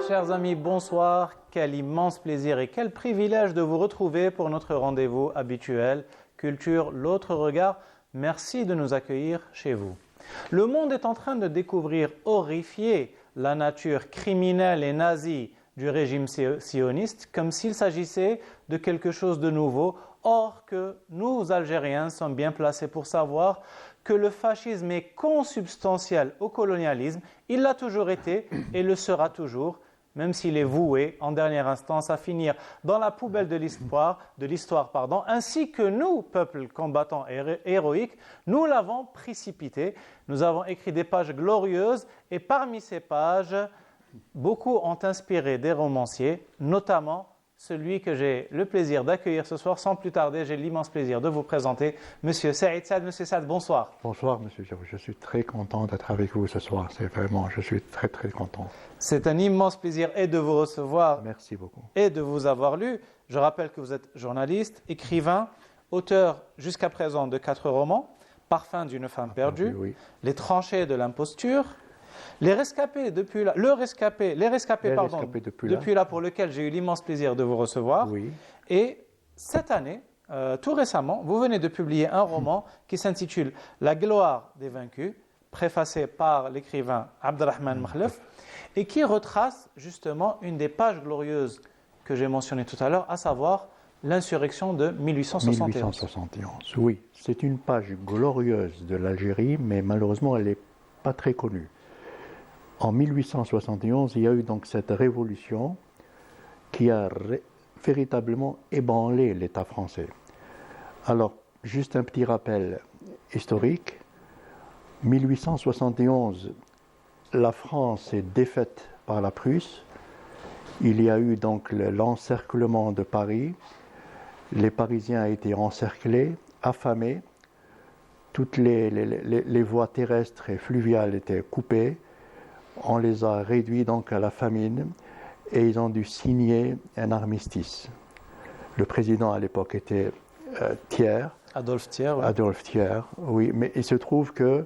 Chers amis, bonsoir. Quel immense plaisir et quel privilège de vous retrouver pour notre rendez-vous habituel Culture, l'autre regard. Merci de nous accueillir chez vous. Le monde est en train de découvrir, horrifié, la nature criminelle et nazie du régime sioniste, comme s'il s'agissait de quelque chose de nouveau, or que nous, Algériens, sommes bien placés pour savoir que le fascisme est consubstantiel au colonialisme, il l'a toujours été et le sera toujours, même s'il est voué en dernière instance à finir dans la poubelle de l'histoire, ainsi que nous, peuple combattant et héroïque, nous l'avons précipité. Nous avons écrit des pages glorieuses et parmi ces pages, beaucoup ont inspiré des romanciers, notamment celui que j'ai le plaisir d'accueillir ce soir. Sans plus tarder, j'ai l'immense plaisir de vous présenter Monsieur Saïd Saad. Monsieur Saad, bonsoir. Bonsoir, Monsieur Diop. Je suis très content d'être avec vous ce soir. Je suis très très content. C'est un immense plaisir et de vous recevoir. Merci beaucoup. Et de vous avoir lu. Je rappelle que vous êtes journaliste, écrivain, auteur jusqu'à présent de 4 romans, Parfum d'une femme perdue, oui. Les tranchées de l'imposture, Les rescapés depuis là, depuis là pour lequel j'ai eu l'immense plaisir de vous recevoir. Oui. Et cette année, tout récemment, vous venez de publier un roman qui s'intitule La gloire des vaincus, préfacé par l'écrivain Abdelrahman Makhlouf, et qui retrace justement une des pages glorieuses que j'ai mentionnées tout à l'heure, à savoir l'insurrection de 1871. 1871, oui. C'est une page glorieuse de l'Algérie, mais malheureusement, elle n'est pas très connue. En 1871, il y a eu donc cette révolution qui a véritablement ébranlé l'État français. Alors, juste un petit rappel historique. 1871, la France est défaite par la Prusse. Il y a eu donc l'encerclement de Paris. Les Parisiens ont été encerclés, affamés. Toutes les voies terrestres et fluviales étaient coupées. On les a réduits donc à la famine et ils ont dû signer un armistice. Le président à l'époque était Thiers. Adolphe Thiers. Oui. Adolphe Thiers, oui. Mais il se trouve que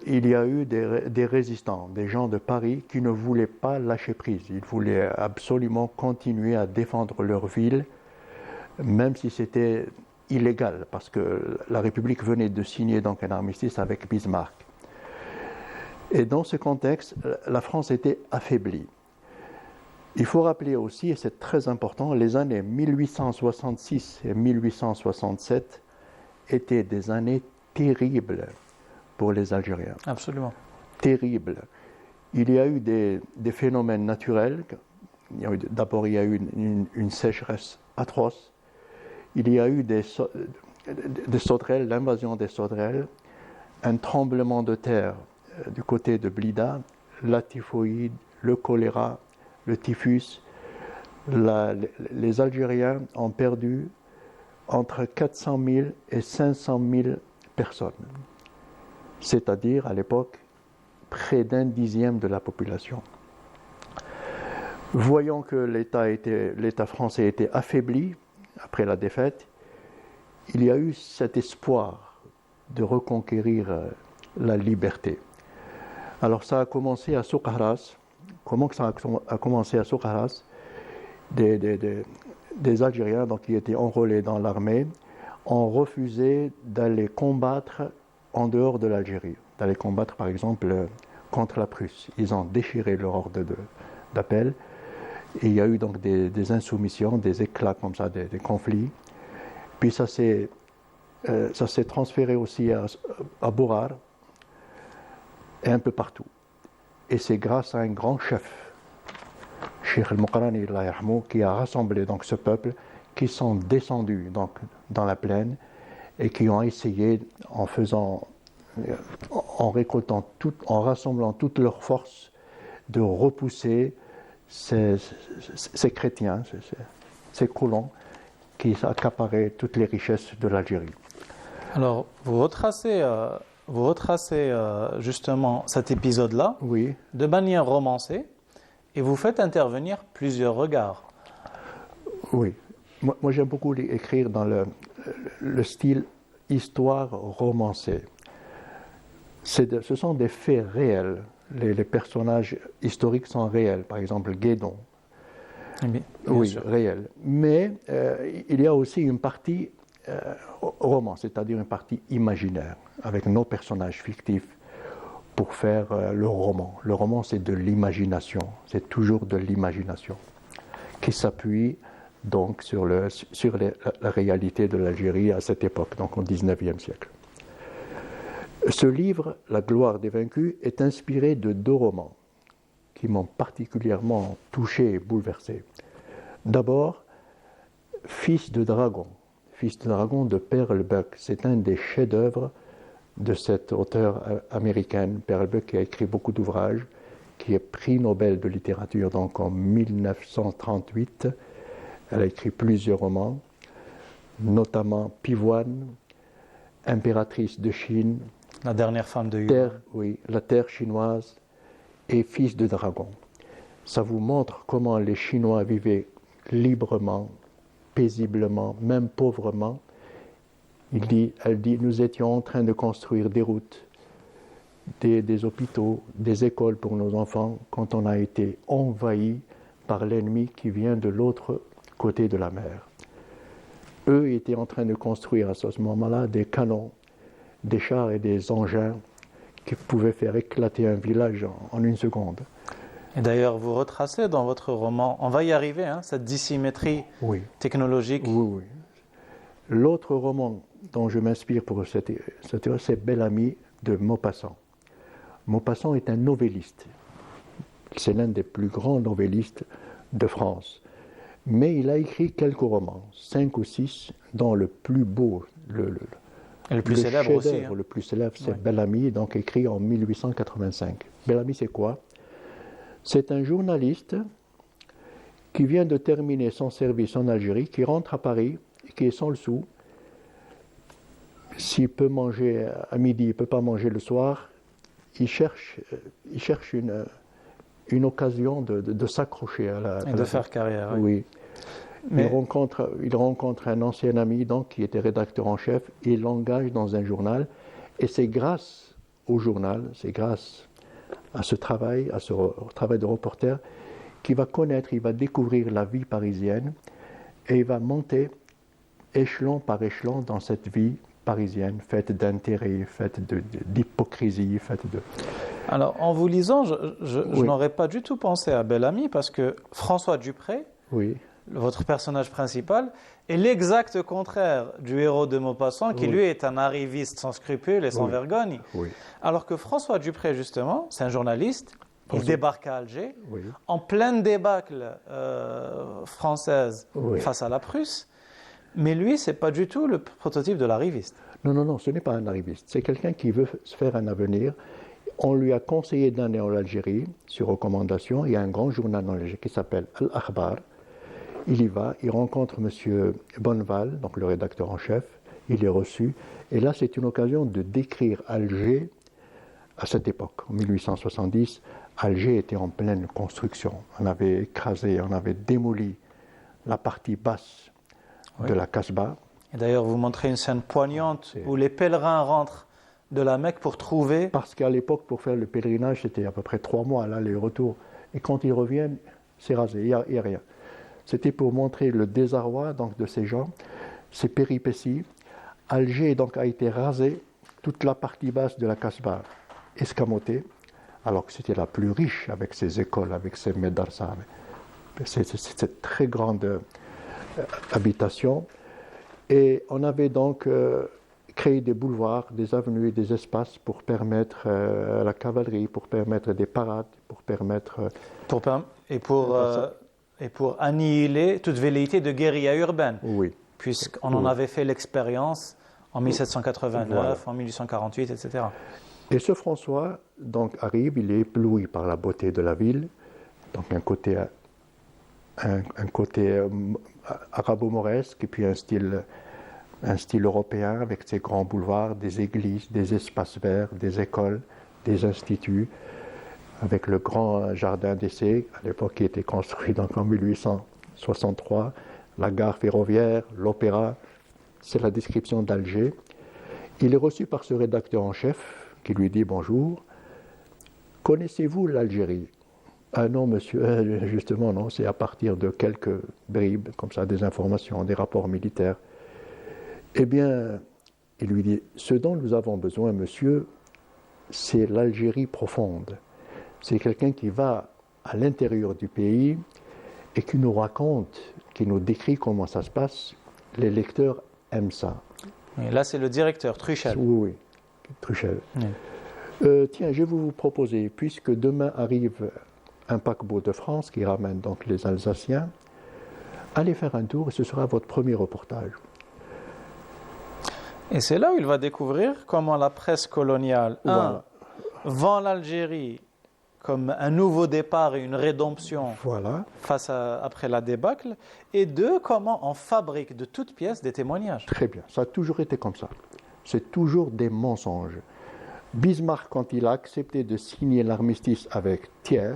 il y a eu des résistants, des gens de Paris qui ne voulaient pas lâcher prise. Ils voulaient absolument continuer à défendre leur ville, même si c'était illégal, parce que la République venait de signer donc un armistice avec Bismarck. Et dans ce contexte, la France était affaiblie. Il faut rappeler aussi, et c'est très important, les années 1866 et 1867 étaient des années terribles pour les Algériens. Absolument. Terribles. Il y a eu des phénomènes naturels. D'abord, il y a eu une sécheresse atroce. Il y a eu des sauterelles, l'invasion des sauterelles, un tremblement de terre du côté de Blida, la typhoïde, le choléra, le typhus. Les Algériens ont perdu entre 400 000 et 500 000 personnes, c'est-à-dire à l'époque près d'un dixième de la population. Voyant que l'État français était affaibli après la défaite, il y a eu cet espoir de reconquérir la liberté. Alors ça a commencé à Souk-Ahras. Comment que ça a commencé à Souk-Ahras? Des Algériens donc, qui étaient enrôlés dans l'armée ont refusé d'aller combattre en dehors de l'Algérie, d'aller combattre par exemple contre la Prusse. Ils ont déchiré leur ordre d'appel et il y a eu donc des insoumissions, des éclats comme ça, des conflits. Puis ça s'est transféré aussi à Borar et un peu partout. Et c'est grâce à un grand chef, Cheikh El-Mokrani, qui a rassemblé donc ce peuple, qui sont descendus donc dans la plaine et qui ont essayé, en rassemblant toutes leurs forces, de repousser ces chrétiens, ces colons qui accaparaient toutes les richesses de l'Algérie. Alors, vous retracez justement cet épisode-là, oui, de manière romancée, et vous faites intervenir plusieurs regards. Oui. Moi j'aime beaucoup écrire dans le style histoire romancée. Ce sont des faits réels Les personnages historiques sont réels, par exemple Guédon. Bien Oui, sûr. réel. Mais il y a aussi une partie roman, c'est-à-dire une partie imaginaire, avec nos personnages fictifs pour faire le roman. Le roman, c'est de l'imagination, c'est toujours de l'imagination, qui s'appuie donc sur la réalité de l'Algérie à cette époque, donc au XIXe siècle. Ce livre, La gloire des vaincus, est inspiré de 2 romans qui m'ont particulièrement touché et bouleversé. D'abord, Fils de dragon de Pearl Buck. C'est un des chefs-d'œuvre de cette auteure américaine, Pearl Buck, qui a écrit beaucoup d'ouvrages, qui est prix Nobel de littérature donc en 1938. Elle a écrit plusieurs romans, notamment Pivoine, Impératrice de Chine, La dernière femme de Yuan. La terre chinoise et Fils de dragon. Ça vous montre comment les Chinois vivaient librement, paisiblement, même pauvrement. Elle dit, nous étions en train de construire des routes, des hôpitaux, des écoles pour nos enfants quand on a été envahi par l'ennemi qui vient de l'autre côté de la mer. Eux étaient en train de construire à ce moment-là des canons, des chars et des engins qui pouvaient faire éclater un village en une seconde. Et d'ailleurs, vous retracez dans votre roman, on va y arriver, hein, cette dissymétrie technologique. Oui. L'autre roman dont je m'inspire pour cette œuvre, c'est Bel Ami de Maupassant. Maupassant est un novelliste. C'est l'un des plus grands novellistes de France. Mais il a écrit quelques romans, 5 ou 6, dont le plus beau, le plus célèbre aussi. Hein. Le plus célèbre, c'est Bel Ami, donc écrit en 1885. Bel Ami, c'est quoi? C'est un journaliste qui vient de terminer son service en Algérie, qui rentre à Paris, qui est sans le sou. S'il peut manger à midi, il ne peut pas manger le soir. Il cherche une occasion de s'accrocher à la... Et de faire carrière. Oui. Mais... Il rencontre un ancien ami donc, qui était rédacteur en chef. Il l'engage dans un journal. Et c'est grâce au journal, c'est grâce à ce travail, travail de reporter, qu'il va connaître, il va découvrir la vie parisienne et il va monter échelon par échelon dans cette vie parisienne, faite d'intérêt, faite d'hypocrisie, faite de... Alors, en vous lisant, je n'aurais pas du tout pensé à Bel Ami parce que François Dupré, votre personnage principal, est l'exact contraire du héros de Maupassant, qui lui est un arriviste sans scrupules et sans vergogne. Alors que François Dupré, justement, c'est un journaliste, il débarque à Alger, en pleine débâcle française face à la Prusse, mais lui, ce n'est pas du tout le prototype de l'arriviste. Non, ce n'est pas un arriviste. C'est quelqu'un qui veut se faire un avenir. On lui a conseillé d'aller en Algérie, sur recommandation. Il y a un grand journal en Algérie qui s'appelle Al-Akhbar. Il y va, il rencontre M. Bonneval, donc le rédacteur en chef. Il est reçu. Et là, c'est une occasion de décrire Alger à cette époque. En 1870, Alger était en pleine construction. On avait écrasé, on avait démoli la partie basse de la Casbah. Et d'ailleurs, vous montrez une scène poignante où les pèlerins rentrent de la Mecque pour trouver... Parce qu'à l'époque, pour faire le pèlerinage, c'était à peu près 3 mois, l'aller-retour. Et quand ils reviennent, c'est rasé, il n'y a rien. C'était pour montrer le désarroi donc, de ces gens, ces péripéties. Alger donc, a été rasé, toute la partie basse de la Casbah escamotée, alors que c'était la plus riche avec ses écoles, avec ses médarsas. C'est cette très grande habitation. Et on avait donc créé des boulevards, des avenues et des espaces pour permettre à la cavalerie, pour permettre des parades, pour permettre... pour annihiler toute velléité de guérilla urbaine. Oui. Puisqu'on en avait fait l'expérience en 1789, en 1848, etc. Et ce François donc, arrive, il est ébloui par la beauté de la ville, donc un côté arabo-mauresque et puis un style européen avec ses grands boulevards, des églises, des espaces verts, des écoles, des instituts, avec le grand jardin d'essai, à l'époque qui était construit donc en 1863, la gare ferroviaire, l'opéra, c'est la description d'Alger. Il est reçu par ce rédacteur en chef qui lui dit bonjour. connaissez-vous l'Algérie? Ah non, monsieur, justement, non, c'est à partir de quelques bribes, comme ça, des informations, des rapports militaires. Eh bien, il lui dit, ce dont nous avons besoin, monsieur, c'est l'Algérie profonde. C'est quelqu'un qui va à l'intérieur du pays et qui nous raconte, qui nous décrit comment ça se passe. Les lecteurs aiment ça. Et là, c'est le directeur, Truchel. Oui, oui, Truchel. Tiens, je vais vous proposer, puisque demain arrive un paquebot de France qui ramène donc les Alsaciens, allez faire un tour et ce sera votre premier reportage. Et c'est là où il va découvrir comment la presse coloniale, Voilà. vend l'Algérie comme un nouveau départ et une rédemption Voilà. après la débâcle, et deux, comment on fabrique de toutes pièces des témoignages. Très bien, ça a toujours été comme ça. C'est toujours des mensonges. Bismarck, quand il a accepté de signer l'armistice avec Thiers,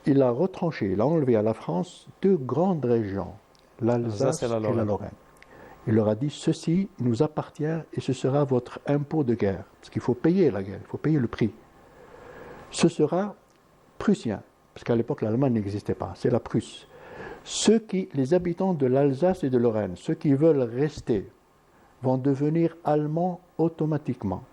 il a retranché, il a enlevé à la France deux grandes régions, l'Alsace et la Lorraine. Il leur a dit, ceci nous appartient et ce sera votre impôt de guerre. Parce qu'il faut payer la guerre, il faut payer le prix. Ce sera prussien, parce qu'à l'époque l'Allemagne n'existait pas, c'est la Prusse. Les habitants de l'Alsace et de Lorraine, ceux qui veulent rester, vont devenir allemands automatiquement.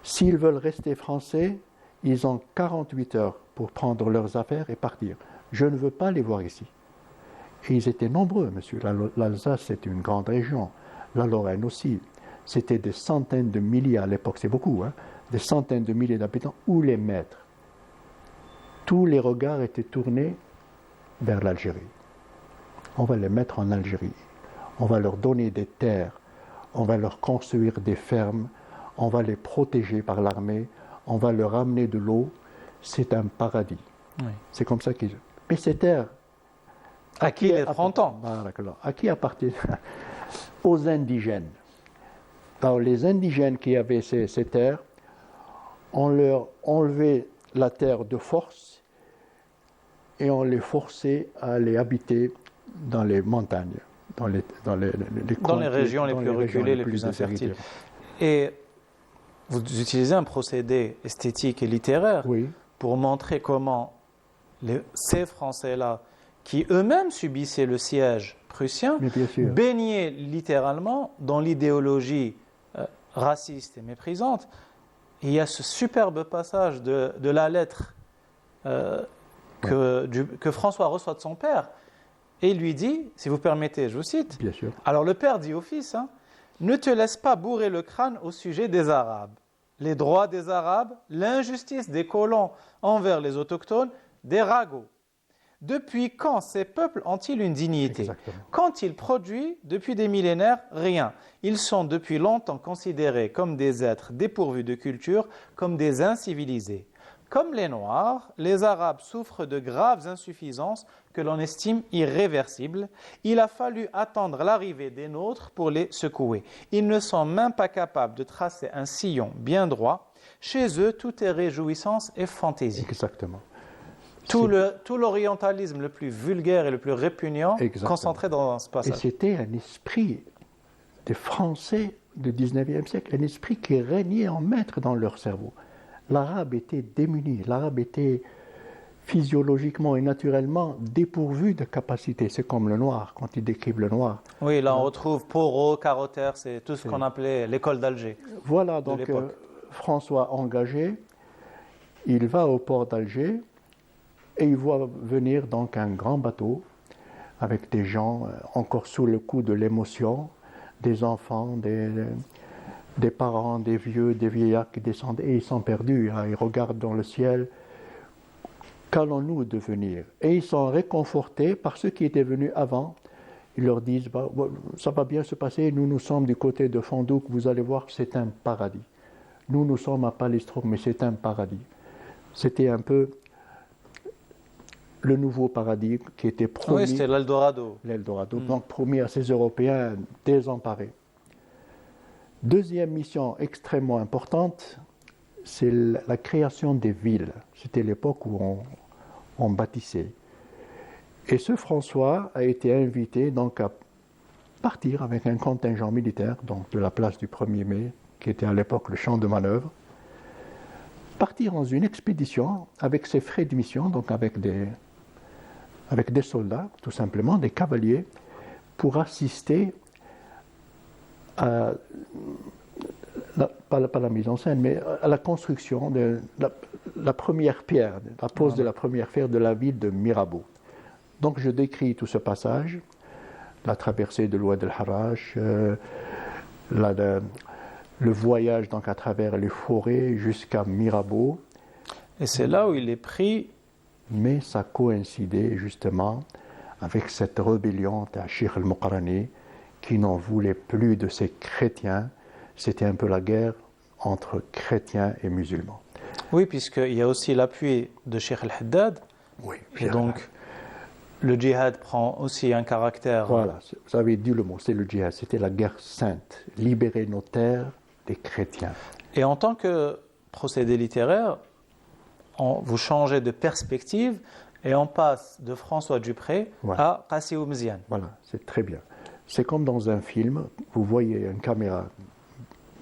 S'ils veulent rester français, ils ont 48 heures pour prendre leurs affaires et partir. Je ne veux pas les voir ici. Et ils étaient nombreux, monsieur. L'Alsace, c'est une grande région. La Lorraine aussi. C'était des centaines de milliers, à l'époque, c'est beaucoup, hein, des centaines de milliers d'habitants. Où les mettre? Tous les regards étaient tournés vers l'Algérie. On va les mettre en Algérie. On va leur donner des terres. On va leur construire des fermes. On va les protéger par l'armée. On va leur amener de l'eau. C'est un paradis. Oui. C'est comme ça qu'ils... Mais ces terres... À qui les 30 ans? À qui appartiennent? Aux indigènes. Alors les indigènes qui avaient ces terres, on leur enlevait la terre de force et on les forçait à les habiter dans les montagnes, dans les régions les plus reculées, les plus infertiles. Et vous utilisez un procédé esthétique et littéraire pour montrer comment ces Français-là, qui eux-mêmes subissaient le siège prussien, baignaient littéralement dans l'idéologie raciste et méprisante. Et il y a ce superbe passage de la lettre que François reçoit de son père, et il lui dit, si vous permettez, je vous cite, bien sûr. Alors le père dit au fils, ne te laisse pas bourrer le crâne au sujet des Arabes. Les droits des Arabes, l'injustice des colons envers les autochtones, des ragots. Depuis quand ces peuples ont-ils une dignité? Exactement. Quand ils produisent, depuis des millénaires, rien. Ils sont depuis longtemps considérés comme des êtres dépourvus de culture, comme des incivilisés. Comme les Noirs, les Arabes souffrent de graves insuffisances que l'on estime irréversibles. Il a fallu attendre l'arrivée des nôtres pour les secouer. Ils ne sont même pas capables de tracer un sillon bien droit. Chez eux, tout est réjouissance et fantaisie. Exactement. Tout l'orientalisme le plus vulgaire et le plus répugnant concentré dans ce passage. Et c'était un esprit des Français du 19e siècle, un esprit qui régnait en maître dans leur cerveau. L'arabe était démuni, l'arabe était physiologiquement et naturellement dépourvu de capacités. C'est comme le noir, quand ils décrivent le noir. Oui, là on retrouve Porot, Carothère, c'est tout ce qu'on appelait l'école d'Alger. Voilà, donc François engagé, il va au port d'Alger et il voit venir donc un grand bateau avec des gens encore sous le coup de l'émotion, des enfants, des parents, des vieux, des vieillards qui descendent et ils sont perdus. Hein, ils regardent dans le ciel. Qu'allons-nous devenir? Et ils sont réconfortés par ceux qui étaient venus avant. Ils leur disent, ça va bien se passer, nous sommes du côté de Fondouk, vous allez voir, c'est un paradis. Nous sommes à Palestro, mais c'est un paradis. C'était un peu le nouveau paradis qui était promis. Oui, c'était l'Eldorado. L'Eldorado, donc promis à ces Européens désemparés. Deuxième mission extrêmement importante, c'est la création des villes. C'était l'époque où on bâtissait. Et ce François a été invité donc à partir avec un contingent militaire, donc de la place du 1er mai, qui était à l'époque le champ de manœuvre, partir dans une expédition avec ses frais de mission, donc avec des soldats, tout simplement, des cavaliers, pour assister à, pas la mise en scène, mais à la construction de la première pierre, la pose de la première pierre de la ville de Mirabeau. Donc je décris tout ce passage, la traversée de l'Oued el-Harrach, le voyage donc à travers les forêts jusqu'à Mirabeau. Et c'est là où il est pris. Mais ça coïncidait justement avec cette rébellion d'Achir el-Muqarrani qui n'en voulait plus de ces chrétiens. C'était un peu la guerre entre chrétiens et musulmans. Oui, puisqu'il y a aussi l'appui de Cheikh el-Haddad. Oui, Et donc, le djihad prend aussi un caractère. Voilà, vous avez dit le mot, c'est le djihad, c'était la guerre sainte, libérer nos terres des chrétiens. Et en tant que procédé littéraire, vous changez de perspective et on passe de François Dupré à Qassi Oumziane. Voilà, c'est très bien. C'est comme dans un film, vous voyez une caméra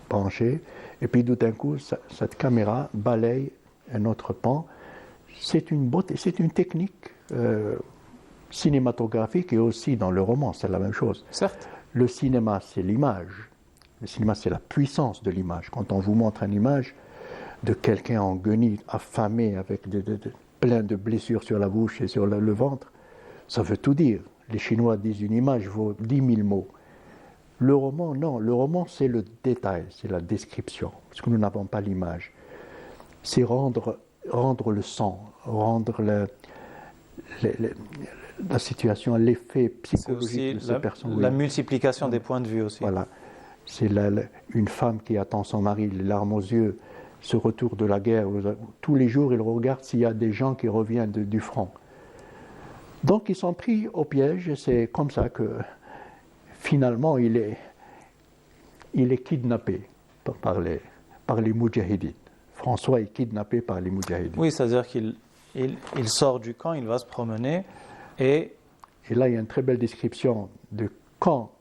branchée et puis tout d'un coup, cette caméra balaye un autre pan. C'est une beauté, c'est une technique cinématographique et aussi dans le roman, c'est la même chose. Certes. Le cinéma, c'est l'image. Le cinéma, c'est la puissance de l'image. Quand on vous montre une image de quelqu'un en guenille, affamé, avec plein de blessures sur la bouche et sur le ventre, ça veut tout dire. Les Chinois disent une image vaut 10 000 mots. Le roman, non. Le roman, c'est le détail, c'est la description, parce que nous n'avons pas l'image. C'est rendre le sang, rendre la situation, l'effet psychologique de ces personnes. La multiplication des points de vue aussi. Voilà. C'est une femme qui attend son mari, les larmes aux yeux, ce retour de la guerre. Tous les jours, il regarde s'il y a des gens qui reviennent du front. Donc, ils sont pris au piège et c'est comme ça que, finalement, il est kidnappé par les Moudjahidines. François est kidnappé par les Moudjahidines. Oui, c'est-à-dire qu'il sort du camp, il va se promener et là, il y a une très belle description de camp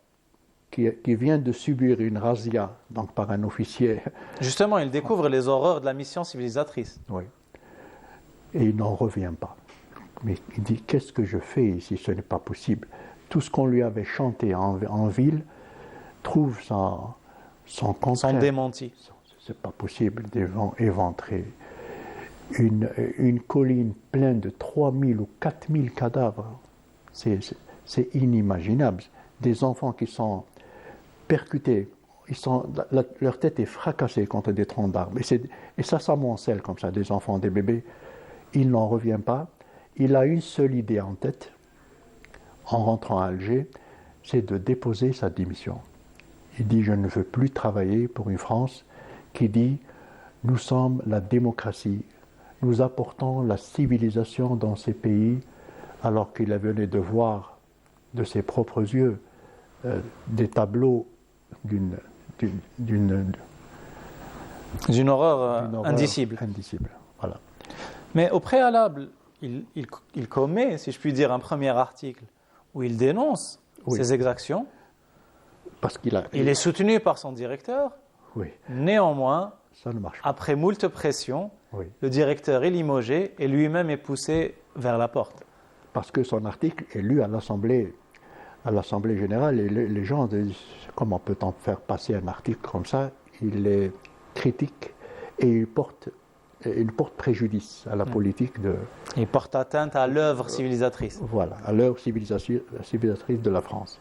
qui vient de subir une razzia donc par un officier. Justement, il découvre les horreurs de la mission civilisatrice. Oui. Et il n'en revient pas. Mais il dit, qu'est-ce que je fais ici? Ce n'est pas possible. Tout ce qu'on lui avait chanté en ville trouve son contraire. Son démenti. C'est pas possible, des gens éventrés. Une colline pleine de 3000 ou 4000 cadavres. C'est inimaginable. Des enfants qui sont percutés, leur tête est fracassée contre des troncs d'arbres. Et ça s'amoncelle comme ça, des enfants, des bébés. Il n'en revient pas. Il a une seule idée en tête, en rentrant à Alger, c'est de déposer sa démission. Il dit, je ne veux plus travailler pour une France qui dit, nous sommes la démocratie, nous apportons la civilisation dans ces pays, alors qu'il venait de voir de ses propres yeux des tableaux d'une horreur indicible. Voilà. Mais au préalable, il commet, si je puis dire, un premier article où il dénonce ces exactions. Parce il est soutenu par son directeur. Oui. Néanmoins, ça ne marche pas. Après moult pression, le directeur est limogé et lui-même est poussé vers la porte. Parce que son article est lu à l'Assemblée générale et les gens disent comment peut-on faire passer un article comme ça? Il est critique et il porte préjudice à la politique de... Il porte atteinte à l'œuvre civilisatrice. Voilà, à l'œuvre civilisatrice de la France.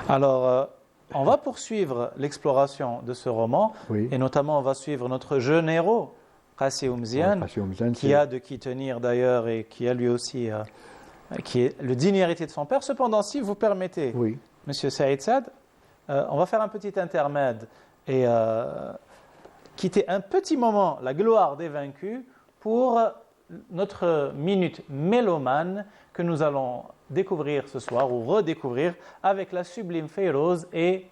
Alors, on va poursuivre l'exploration de ce roman, et notamment on va suivre notre jeune héros, Qassi Oumziane, qui a de qui tenir d'ailleurs et qui a lui aussi, qui est le digne héritier de son père. Cependant, si vous permettez, Monsieur Saïd Saad, on va faire un petit intermède et quitter un petit moment la gloire des vaincus pour notre minute mélomane que nous allons découvrir ce soir ou redécouvrir avec la sublime Fayrouz et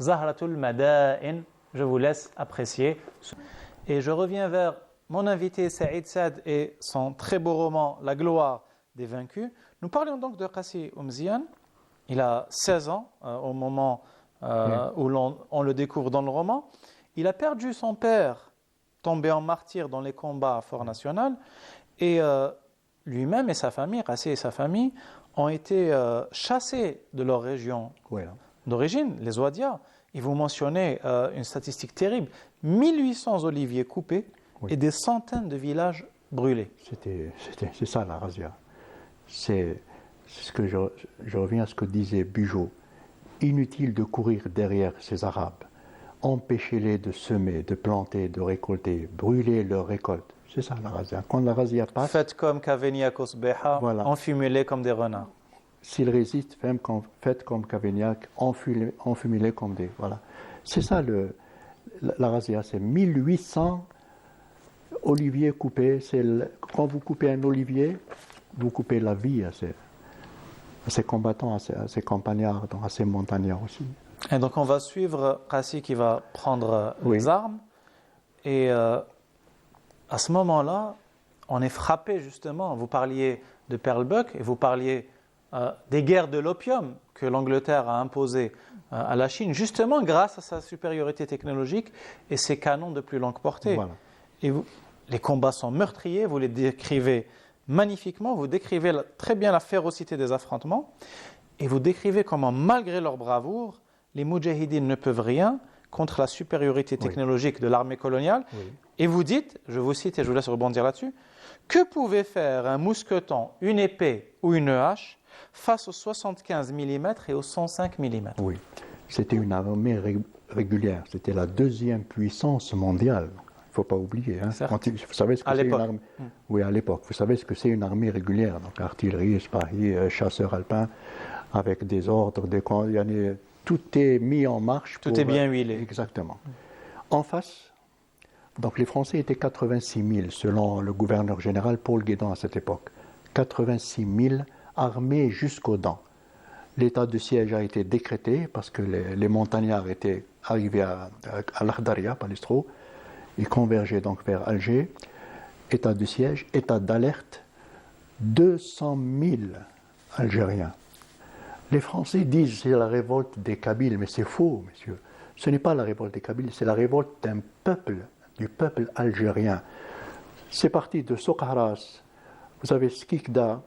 Zahratul Mada'in. Je vous laisse apprécier. Et je reviens vers mon invité Saïd Saad et son très beau roman La gloire des vaincus. Nous parlions donc de Qassi Oumziane. Il a 16 ans au moment où on le découvre dans le roman. Il a perdu son père tombé en martyr dans les combats à Fort National. Et lui-même et sa famille, Rassi et sa famille, ont été chassés de leur région d'origine, les Ouadias. Et vous mentionnez une statistique terrible, 1800 oliviers coupés et des centaines de villages brûlés. C'est ça la razzia. C'est ce que je reviens à ce que disait Bugeaud. Inutile de courir derrière ces Arabes. Empêchez-les de semer, de planter, de récolter, brûler leurs récoltes. C'est ça la razzia. Quand la razzia passe... Faites comme Cavaignac au Sbeha, enfumez-les comme des renards. S'ils résistent, faites comme Cavaignac, enfumez-les comme des... Voilà. C'est ça la razzia, c'est 1800 oliviers coupés. Quand vous coupez un olivier, vous coupez la vie à ces combattants, à ces campagnards, à ces montagnards aussi. Et donc on va suivre Rassi qui va prendre les armes. Et à ce moment-là, on est frappé justement. Vous parliez de Pearl Buck et vous parliez des guerres de l'opium que l'Angleterre a imposées à la Chine, justement grâce à sa supériorité technologique et ses canons de plus longue portée. Voilà. Et les combats sont meurtriers, vous les décrivez magnifiquement, vous décrivez très bien la férocité des affrontements et vous décrivez comment, malgré leur bravoure, les Moudjahidines ne peuvent rien contre la supériorité technologique de l'armée coloniale. Et vous dites, je vous cite et je vous laisse rebondir là-dessus, que pouvait faire un mousqueton, une épée ou une hache face aux 75 mm et aux 105 mm? Oui, c'était une armée régulière, c'était la deuxième puissance mondiale. Il ne faut pas oublier. Hein. Vous savez ce que c'est une armée. Oui, à l'époque. Vous savez ce que c'est une armée régulière. Donc artillerie, Spahi, chasseurs alpins, avec des ordres, tout est mis en marche. Tout est bien huilé. Exactement. En face, donc les Français étaient 86 000, selon le gouverneur général Paul Guédon à cette époque. 86 000 armés jusqu'aux dents. L'état de siège a été décrété parce que les montagnards étaient arrivés à l'Ahdaria, Palestro. Ils convergeaient donc vers Alger. État de siège, état d'alerte, 200 000 Algériens. Les Français disent que c'est la révolte des Kabyles, mais c'est faux, messieurs. Ce n'est pas la révolte des Kabyles, c'est la révolte d'un peuple, du peuple algérien. C'est parti de Soqaras, vous avez Skikda,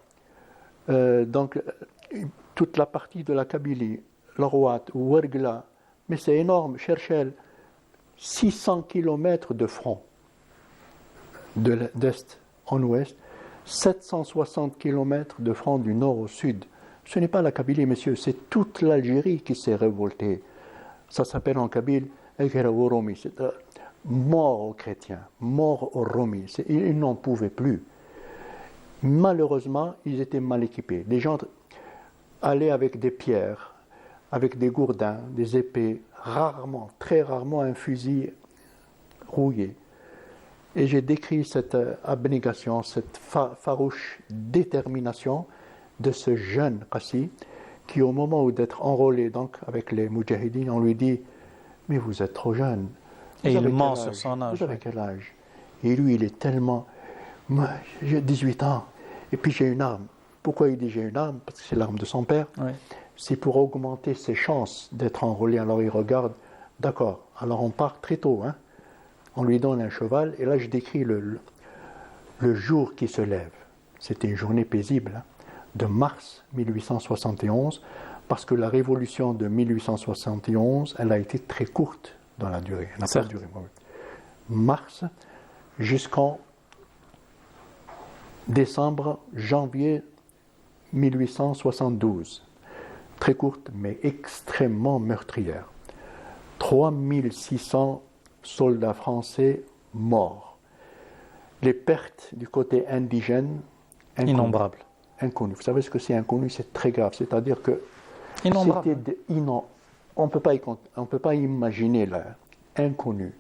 donc toute la partie de la Kabylie, Larouat, Ouergla, mais c'est énorme, Cherchel, 600 km de front, d'est en ouest, 760 km de front du nord au sud. Ce n'est pas la Kabylie, messieurs, c'est toute l'Algérie qui s'est révoltée. Ça s'appelle en kabyle Romi, c'est mort aux chrétiens, mort aux Romis. Ils n'en pouvaient plus. Malheureusement, ils étaient mal équipés. Les gens allaient avec des pierres, avec des gourdins, des épées, rarement, très rarement un fusil rouillé. Et j'ai décrit cette abnégation, cette farouche détermination de ce jeune Rassi qui, au moment où d'être enrôlé donc, avec les Moudjahidines, on lui dit « Mais vous êtes trop jeune. » Et il ment sur son âge. Vous avez quel âge? Et lui, il est tellement... Moi, j'ai 18 ans, et puis j'ai une arme. Pourquoi il dit j'ai une arme? Parce que c'est l'arme de son père. Oui. C'est pour augmenter ses chances d'être enrôlé. Alors il regarde, d'accord, alors on part très tôt. Hein. On lui donne un cheval, et là je décris le jour qui se lève. C'était une journée paisible, hein, de mars 1871, parce que la révolution de 1871, elle a été très courte dans la durée. Elle n'a pas duré. Mars jusqu'en décembre, janvier 1872. Très courte, mais extrêmement meurtrière. 3600 soldats français morts. Les pertes du côté indigène, innombrables. Inconnues. Vous savez ce que c'est inconnu? C'est très grave. C'est-à-dire que innombrable. On ne peut pas imaginer là. Inconnu.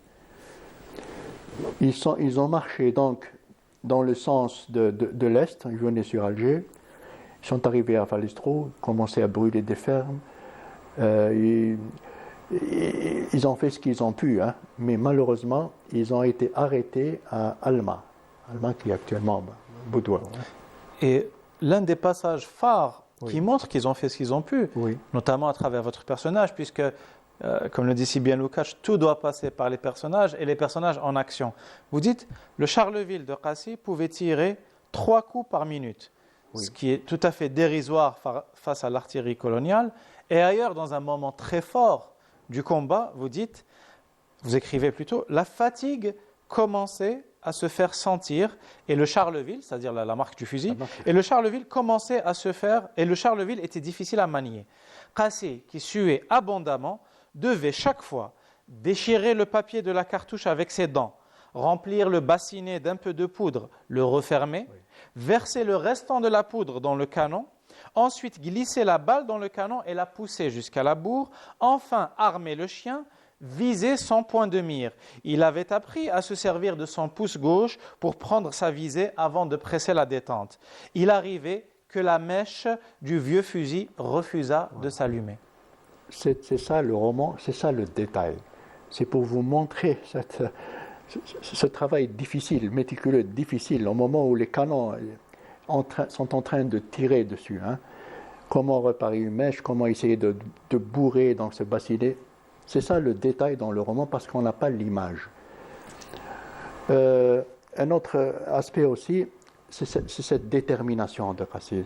Ils ont marché donc dans le sens de l'Est, ils venaient sur Alger, ils sont arrivés à Falestro, commencé à brûler des fermes, ils ont fait ce qu'ils ont pu, hein, mais malheureusement, ils ont été arrêtés à Alma qui est actuellement Boudoua. Hein. Et l'un des passages phares qui montre qu'ils ont fait ce qu'ils ont pu, notamment à travers votre personnage, puisque comme le dit si bien Lukács, tout doit passer par les personnages et les personnages en action. Vous dites, le Charleville de Qassy pouvait tirer 3 coups par minute, ce qui est tout à fait dérisoire face à l'artillerie coloniale. Et ailleurs, dans un moment très fort du combat, vous écrivez plutôt, la fatigue commençait à se faire sentir et le Charleville, c'est-à-dire la marque du fusil, et le Charleville commençait à se faire, et le Charleville était difficile à manier. Qassy, qui suait abondamment, devait chaque fois déchirer le papier de la cartouche avec ses dents, remplir le bassinet d'un peu de poudre, le refermer, verser le restant de la poudre dans le canon, ensuite glisser la balle dans le canon et la pousser jusqu'à la bourre, enfin armer le chien, viser son point de mire. Il avait appris à se servir de son pouce gauche pour prendre sa visée avant de presser la détente. Il arrivait que la mèche du vieux fusil refusa de s'allumer. C'est ça le roman, c'est ça le détail. C'est pour vous montrer ce travail difficile, méticuleux, difficile, au moment où les canons sont en train de tirer dessus. Comment réparer une mèche, comment essayer de bourrer dans ce bassinet. C'est ça le détail dans le roman parce qu'on n'a pas l'image. Un autre aspect aussi, c'est cette détermination de Qassy.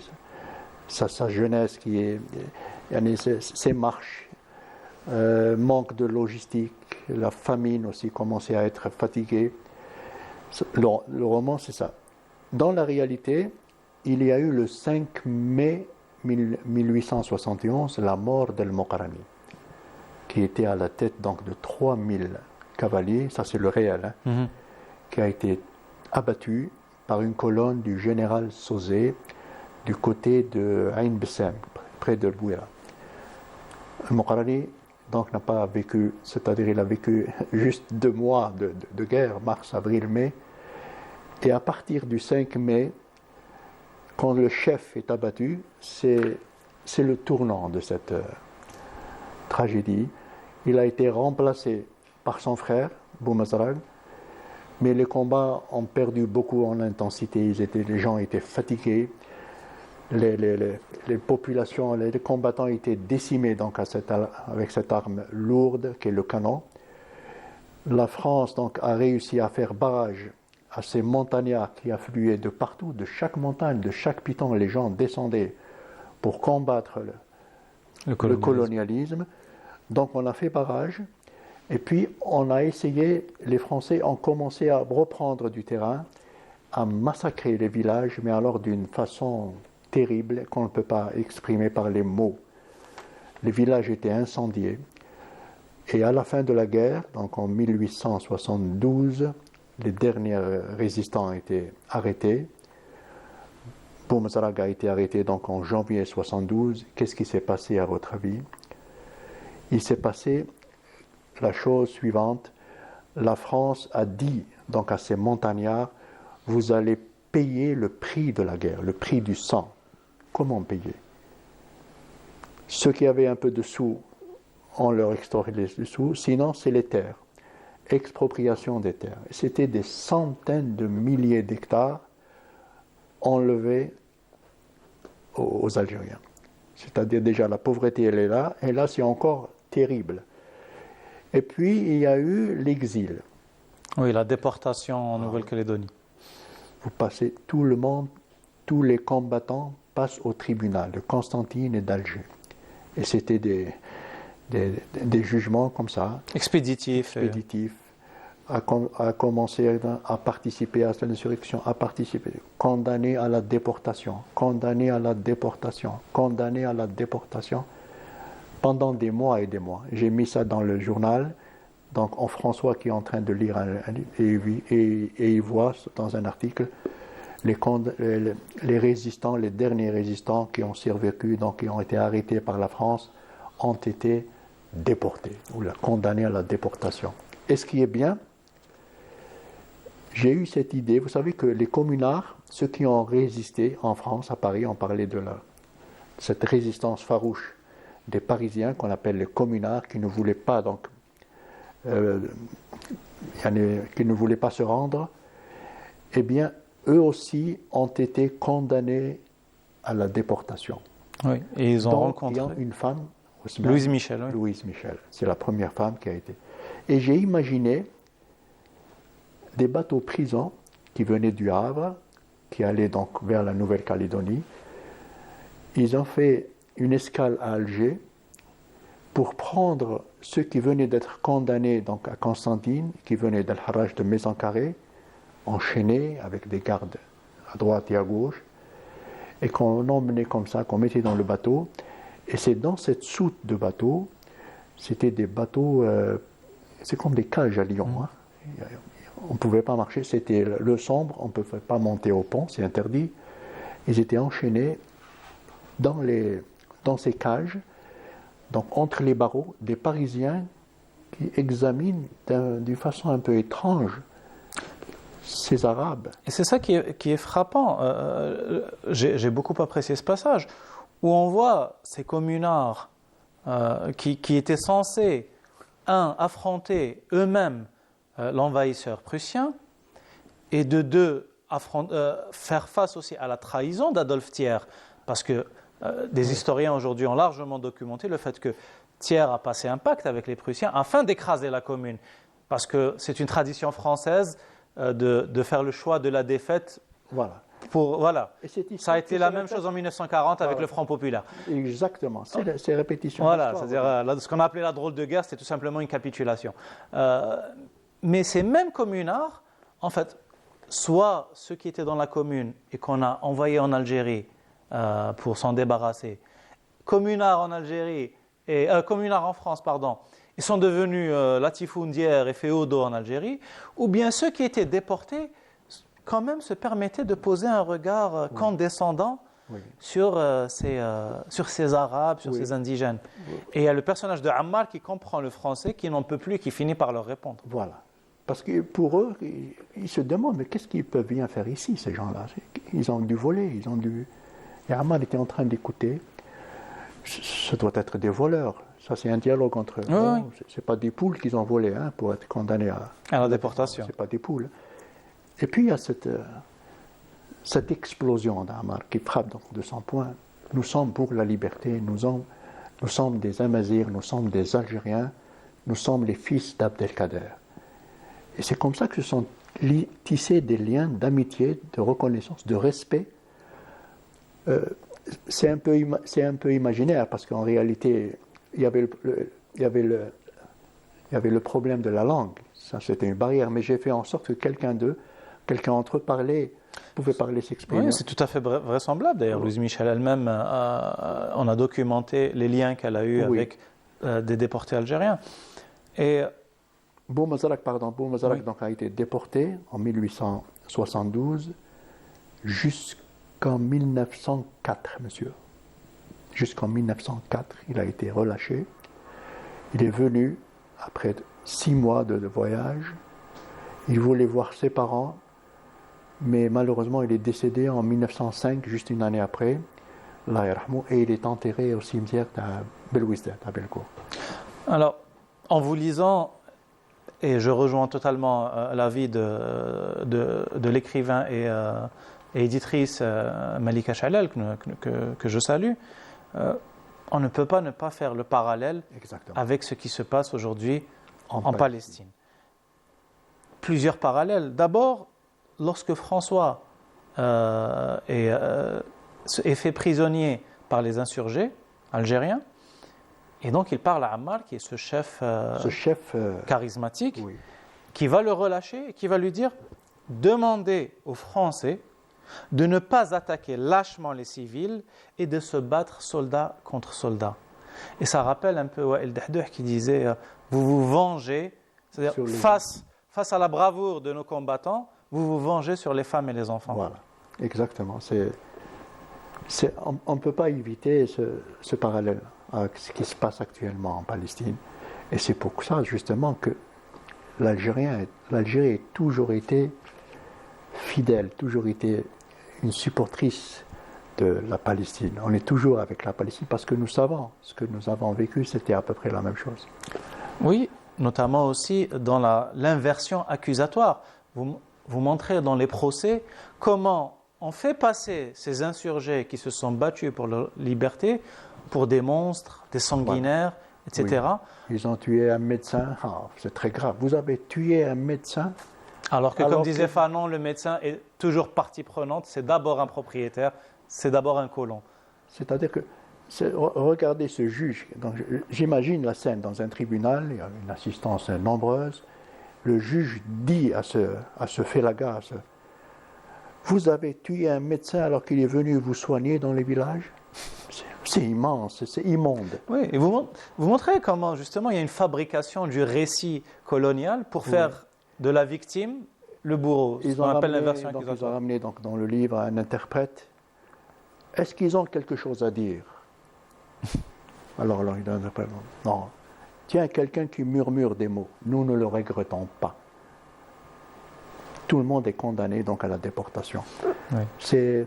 Sa jeunesse qui est, ses marches, manque de logistique, la famine aussi commençait à être fatiguée. Le roman, c'est ça. Dans la réalité, il y a eu le 5 mai 1871 la mort d'El-Moqarani, qui était à la tête donc de 3000 cavaliers, ça c'est le réel, qui a été abattu par une colonne du général Sauzet du côté de Ain Bessem, près de Bouira. Al-Moqarani donc n'a pas vécu, c'est-à-dire il a vécu juste 2 mois de guerre, mars, avril, mai, et à partir du 5 mai, quand le chef est abattu, c'est le tournant de cette tragédie. Il a été remplacé par son frère, Boumazrag, mais les combats ont perdu beaucoup en intensité, les gens étaient fatigués, les populations, les combattants étaient décimés donc avec cette arme lourde qu'est le canon. La France donc a réussi à faire barrage à ces montagnards qui affluaient de partout, de chaque montagne, de chaque piton, les gens descendaient pour combattre le colonialisme. Donc on a fait barrage, et puis on a essayé, les Français ont commencé à reprendre du terrain, à massacrer les villages, mais alors d'une façon terrible qu'on ne peut pas exprimer par les mots. Les villages étaient incendiés, et à la fin de la guerre, donc en 1872, les derniers résistants ont été arrêtés. Boumazrag a été arrêté donc en janvier 72. Qu'est-ce qui s'est passé à votre avis? Il s'est passé la chose suivante. La France a dit donc à ces montagnards, vous allez payer le prix de la guerre, le prix du sang. Comment payer? Ceux qui avaient un peu de sous, on leur extorque les sous, sinon c'est les terres. Expropriation des terres. C'était des centaines de milliers d'hectares enlevés aux Algériens. C'est-à-dire déjà la pauvreté elle est là, et là c'est encore terrible. Et puis il y a eu l'exil. Oui, la déportation en Nouvelle-Calédonie. Vous passez, tout le monde, tous les combattants passent au tribunal de Constantine et d'Alger. Et c'était des jugements comme ça. Expéditifs. À commencer à participer à l'insurrection, à participer, condamné à la déportation, condamné à la déportation, condamné à la déportation, pendant des mois et des mois. J'ai mis ça dans le journal, donc en François qui est en train de lire et il voit dans un article les résistants, les derniers résistants qui ont survécu, donc qui ont été arrêtés par la France, ont été déportés ou condamnés à la déportation. Et ce qui est bien, j'ai eu cette idée, vous savez que les communards, ceux qui ont résisté en France, à Paris, on parlait de cette résistance farouche des Parisiens qu'on appelle les communards, qui ne voulaient pas donc, qui ne voulaient pas se rendre, eh bien, eux aussi ont été condamnés à la déportation. Oui, et ils ont rencontré une femme Ousmane. Louise Michel, oui. Louise Michel. C'est la première femme qui a été. Et j'ai imaginé des bateaux prisons qui venaient du Havre, qui allaient donc vers la Nouvelle-Calédonie. Ils ont fait une escale à Alger pour prendre ceux qui venaient d'être condamnés donc à Constantine, qui venaient d'Al-Harraj de Maison Carrée, enchaînés avec des gardes à droite et à gauche, et qu'on emmenait comme ça, qu'on mettait dans le bateau. Et c'est dans cette soute de bateaux, c'était des bateaux, c'est comme des cages à Lyon. Hein. On ne pouvait pas marcher, c'était le sombre, on ne pouvait pas monter au pont, c'est interdit. Ils étaient enchaînés dans ces cages, donc entre les barreaux, des Parisiens qui examinent d'une façon un peu étrange ces Arabes. Et c'est ça qui est frappant. J'ai beaucoup apprécié ce passage où on voit ces communards qui étaient censés, affronter eux-mêmes l'envahisseur prussien, et de deux, faire face aussi à la trahison d'Adolphe Thiers, parce que des historiens aujourd'hui ont largement documenté le fait que Thiers a passé un pacte avec les Prussiens afin d'écraser la commune, parce que c'est une tradition française de faire le choix de la défaite. Voilà. Voilà. Ça a été la même répète. chose en 1940 avec Voilà. le Front populaire. Exactement, c'est répétition. Voilà, d'histoire. c'est-à-dire ce qu'on a appelé la drôle de guerre, c'était tout simplement une capitulation. Mais ces mêmes communards, en fait, soit ceux qui étaient dans la commune et qu'on a envoyés en Algérie pour s'en débarrasser, communards en Algérie et communards en France, pardon, ils sont devenus latifundiaires et féodaux en Algérie, ou bien ceux qui étaient déportés quand même se permettaient de poser un regard condescendant sur ces Arabes, sur ces indigènes. Et il y a le personnage de Ammar qui comprend le français, qui n'en peut plus et qui finit par leur répondre. Voilà. Parce que pour eux, ils se demandent, mais qu'est-ce qu'ils peuvent bien faire ici, ces gens-là? Ils ont dû voler, ils ont dû... Et Ammar était en train d'écouter. Ce doit être des voleurs. Ça, c'est un dialogue entre eux. Oui. C'est pas des poules qu'ils ont volées pour être condamnés à la déportation. C'est pas des poules. Et puis il y a cette explosion d'Ammar qui frappe donc de son poing. Nous sommes pour la liberté, nous sommes des Amazirs, nous sommes des Algériens, nous sommes les fils d'Abdelkader. Et c'est comme ça que se sont tissés des liens d'amitié, de reconnaissance, de respect. C'est un peu imaginaire parce qu'en réalité, il y avait le problème de la langue. Ça, c'était une barrière. Mais j'ai fait en sorte que quelqu'un entre eux pouvait parler, s'exprimer. Oui, c'est tout à fait vraisemblable. D'ailleurs, Louise Michel elle-même, on a documenté les liens qu'elle a eus avec des déportés algériens. Et Boumazalak donc, a été déporté en 1872 jusqu'en 1904, monsieur. Jusqu'en 1904, il a été relâché. Il est venu après 6 mois de voyage. Il voulait voir ses parents, mais malheureusement, il est décédé en 1905, juste une année après, et il est enterré au cimetière de Belouizdad, à Bellecour. Alors, en vous lisant, et je rejoins totalement l'avis de l'écrivain et éditrice Malika Chalal, que je salue, on ne peut pas ne pas faire le parallèle avec ce qui se passe aujourd'hui en Palestine. Plusieurs parallèles. D'abord, lorsque François est fait prisonnier par les insurgés algériens, et donc il parle à Ammar, qui est ce chef charismatique, qui va le relâcher et qui va lui dire « Demandez aux Français de ne pas attaquer lâchement les civils et de se battre soldat contre soldat. » Et ça rappelle un peu Wael Dahdouh qui disait « Vous vous vengez, c'est-à-dire face à la bravoure de nos combattants, vous vous vengez sur les femmes et les enfants. » Voilà, exactement. On ne peut pas éviter ce parallèle avec ce qui se passe actuellement en Palestine. Et c'est pour ça, justement, que l'Algérie a toujours été fidèle, toujours été une supportrice de la Palestine. On est toujours avec la Palestine parce que nous savons ce que nous avons vécu, c'était à peu près la même chose. Oui, notamment aussi dans l'inversion accusatoire. Vous montrez dans les procès comment on fait passer ces insurgés qui se sont battus pour leur liberté pour des monstres, des sanguinaires, etc. Oui. Ils ont tué un médecin. Ah, c'est très grave. Vous avez tué un médecin. Alors que, comme disait Fanon, le médecin est toujours partie prenante. C'est d'abord un propriétaire, c'est d'abord un colon. C'est-à-dire que, regardez ce juge. Donc, j'imagine la scène dans un tribunal, il y a une assistance nombreuse. Le juge dit à ce félaga, vous avez tué un médecin alors qu'il est venu vous soigner dans les villages. C'est immense, c'est immonde. Oui, et vous montrez comment, justement, il y a une fabrication du récit colonial pour faire de la victime le bourreau. Ils ont ramené donc, dans le livre un interprète. Est-ce qu'ils ont quelque chose à dire? Alors, il donne non. Tiens, quelqu'un qui murmure des mots. Nous ne le regrettons pas. Tout le monde est condamné donc à la déportation. Oui.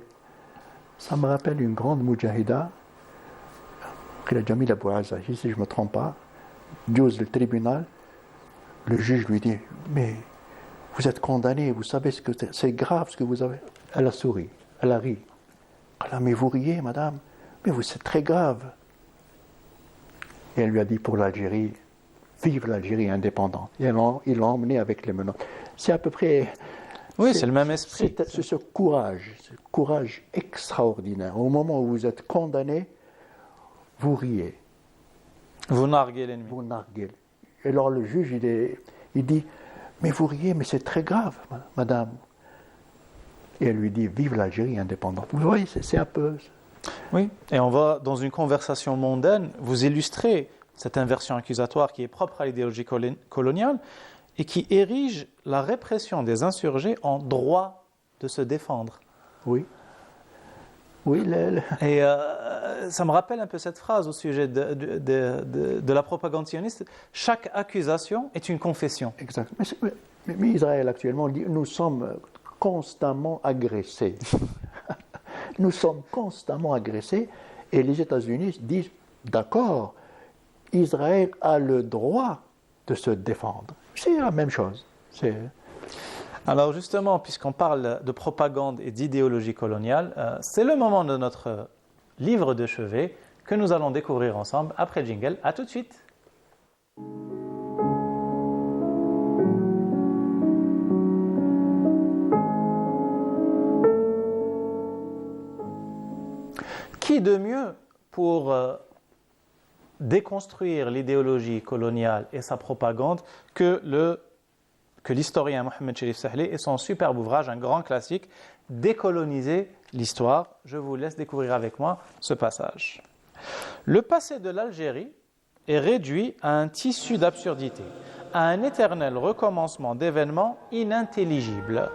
Ça me rappelle une grande moudjahida, Khila Jamil Abou Azahi, si je ne me trompe pas, Diouz le tribunal, le juge lui dit, mais vous êtes condamné, vous savez ce que c'est grave ce que vous avez. Elle a souri, elle a ri. Elle a dit, mais vous riez, madame, mais c'est très grave. Et elle lui a dit, pour l'Algérie, vive l'Algérie indépendante. Et ils l'ont emmené avec les menottes. C'est à peu près... Oui, c'est le même esprit. C'est ce courage extraordinaire. Au moment où vous êtes condamné, vous riez. Vous narguez l'ennemi. Vous narguez. Et alors le juge, il dit, mais vous riez, mais c'est très grave, madame. Et elle lui dit, vive l'Algérie indépendante. Vous voyez, c'est un peu... Oui, et on va, dans une conversation mondaine, vous illustrer cette inversion accusatoire qui est propre à l'idéologie coloniale et qui érige la répression des insurgés en droit de se défendre. Oui. Oui. Et ça me rappelle un peu cette phrase au sujet de la propagande sioniste. Chaque accusation est une confession. Exact. Mais Israël actuellement dit, nous sommes constamment agressés. Nous sommes constamment agressés et les États-Unis disent, d'accord, Israël a le droit de se défendre. C'est la même chose. Alors justement, puisqu'on parle de propagande et d'idéologie coloniale, c'est le moment de notre livre de chevet que nous allons découvrir ensemble après le jingle. À tout de suite. Qui de mieux pour déconstruire l'idéologie coloniale et sa propagande que l'historien Mohamed Cherif Sahlé et son superbe ouvrage, un grand classique, Décoloniser l'histoire. Je vous laisse découvrir avec moi ce passage. Le passé de l'Algérie est réduit à un tissu d'absurdité, à un éternel recommencement d'événements inintelligibles.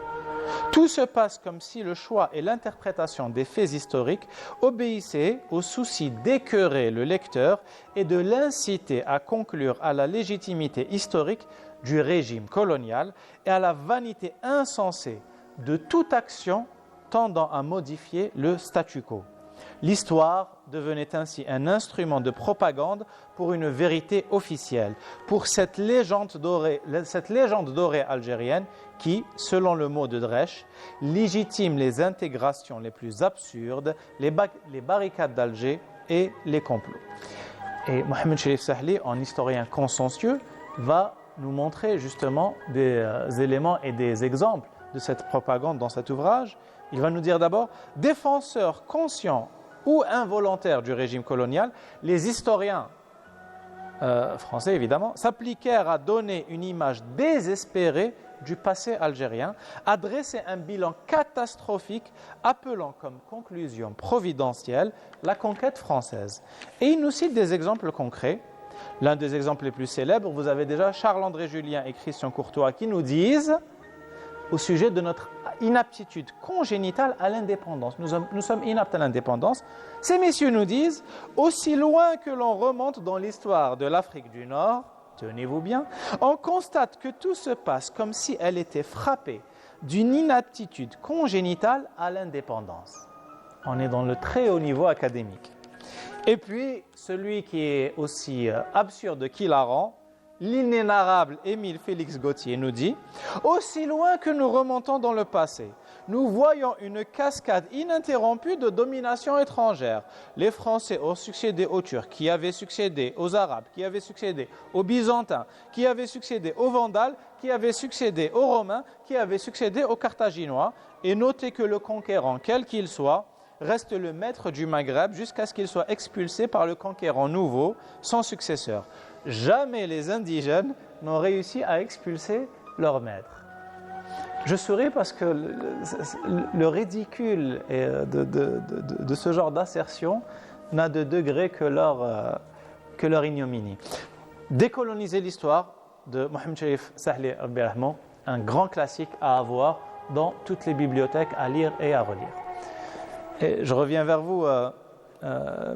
Tout se passe comme si le choix et l'interprétation des faits historiques obéissaient au souci d'écœurer le lecteur et de l'inciter à conclure à la légitimité historique du régime colonial et à la vanité insensée de toute action tendant à modifier le statu quo. L'histoire devenait ainsi un instrument de propagande pour une vérité officielle, pour cette légende dorée algérienne qui, selon le mot de Dresch, légitime les intégrations les plus absurdes, les barricades d'Alger et les complots. Et Mohamed Cherif Sahlé, en historien consciencieux, va nous montrer justement des éléments et des exemples de cette propagande dans cet ouvrage. Il va nous dire d'abord, défenseurs conscients ou involontaires du régime colonial, les historiens français évidemment, s'appliquèrent à donner une image désespérée du passé algérien, à dresser un bilan catastrophique appelant comme conclusion providentielle la conquête française. Et il nous cite des exemples concrets. L'un des exemples les plus célèbres, vous avez déjà Charles-André Julien et Christian Courtois qui nous disent au sujet de notre inaptitude congénitale à l'indépendance. Nous sommes inaptes à l'indépendance. Ces messieurs nous disent, aussi loin que l'on remonte dans l'histoire de l'Afrique du Nord, tenez-vous bien, on constate que tout se passe comme si elle était frappée d'une inaptitude congénitale à l'indépendance. On est dans le très haut niveau académique. Et puis, celui qui est aussi absurde qu'hilarant, l'inénarrable Émile Félix Gautier nous dit « Aussi loin que nous remontons dans le passé, nous voyons une cascade ininterrompue de domination étrangère. Les Français ont succédé aux Turcs, qui avaient succédé aux Arabes, qui avaient succédé aux Byzantins, qui avaient succédé aux Vandales, qui avaient succédé aux Romains, qui avaient succédé aux Carthaginois. Et notez que le conquérant, quel qu'il soit, reste le maître du Maghreb jusqu'à ce qu'il soit expulsé par le conquérant nouveau, son successeur. Jamais les indigènes n'ont réussi à expulser leur maître. Je souris parce que le ridicule de ce genre d'assertion n'a de degré que leur ignominie. Décoloniser l'histoire de Mohamed Cherif Sahli, un grand classique à avoir dans toutes les bibliothèques, à lire et à relire. Et je reviens vers vous,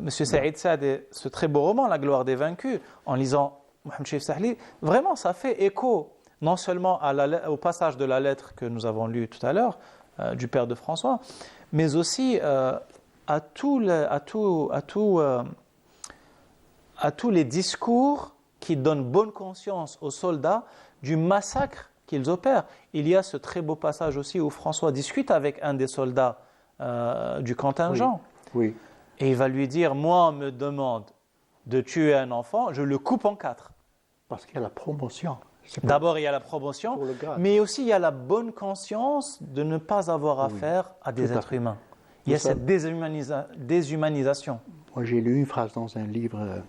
Monsieur Saïd Saad, et ce très beau roman, La gloire des vaincus, en lisant Mohamed Cherif Sahli, vraiment ça fait écho non seulement au passage de la lettre que nous avons lu tout à l'heure, du père de François, mais aussi à tous les discours qui donnent bonne conscience aux soldats du massacre qu'ils opèrent. Il y a ce très beau passage aussi où François discute avec un des soldats du contingent. Oui. Et il va lui dire, moi on me demande de tuer un enfant, je le coupe en 4. Parce qu'il y a la promotion. D'abord, il y a la promotion, mais aussi il y a la bonne conscience de ne pas avoir affaire à des êtres humains. Il y a cette déshumanisation. Moi, j'ai lu une phrase dans un livre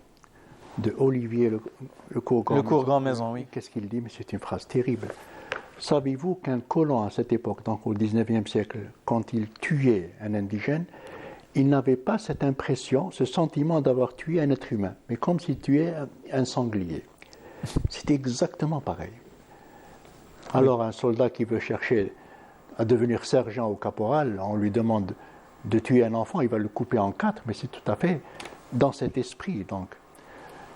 de Olivier Lecourt Grand Maison, oui. Qu'est-ce qu'il dit? Mais c'est une phrase terrible. Savez-vous qu'un colon à cette époque, donc au XIXe siècle, quand il tuait un indigène, il n'avait pas cette impression, ce sentiment d'avoir tué un être humain, mais comme s'il tuait un sanglier. C'est exactement pareil. Alors un soldat qui veut chercher à devenir sergent ou caporal, on lui demande de tuer un enfant, il va le couper en 4, mais c'est tout à fait dans cet esprit. Donc,